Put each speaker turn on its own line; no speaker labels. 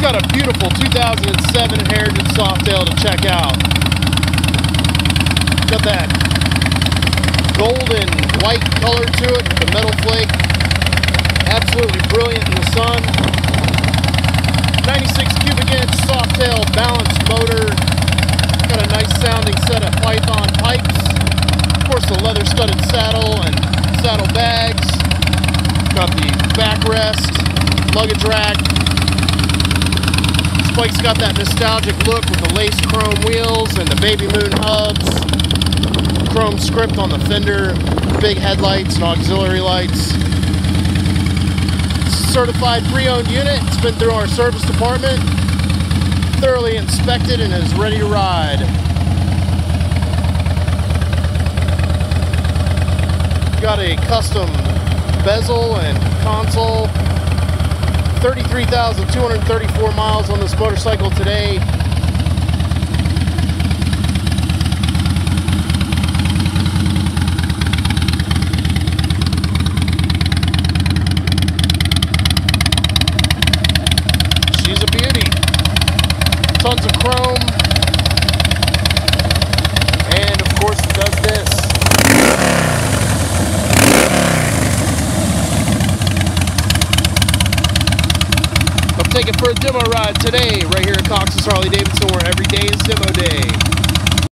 Got a beautiful 2007 Heritage Softail to check out. Got that golden white color to it with the metal flake. Absolutely brilliant in the sun. 96 cubic inch Softail balanced motor. Got a nice sounding set of Python pipes. Of course, the leather studded saddle and saddle bags. Got the backrest, luggage rack. Bike's got that nostalgic look with the lace chrome wheels and the Baby Moon hubs, chrome script on the fender, big headlights and auxiliary lights. Certified pre-owned unit. It's been through our service department, thoroughly inspected, and is ready to ride. Got a custom bezel and console. 33,234 miles on this motorcycle today. She's a beauty. Tons of chrome. And of course it does this. Take it for a demo ride today, right here at Cox's Harley Davidson, where every day is demo day.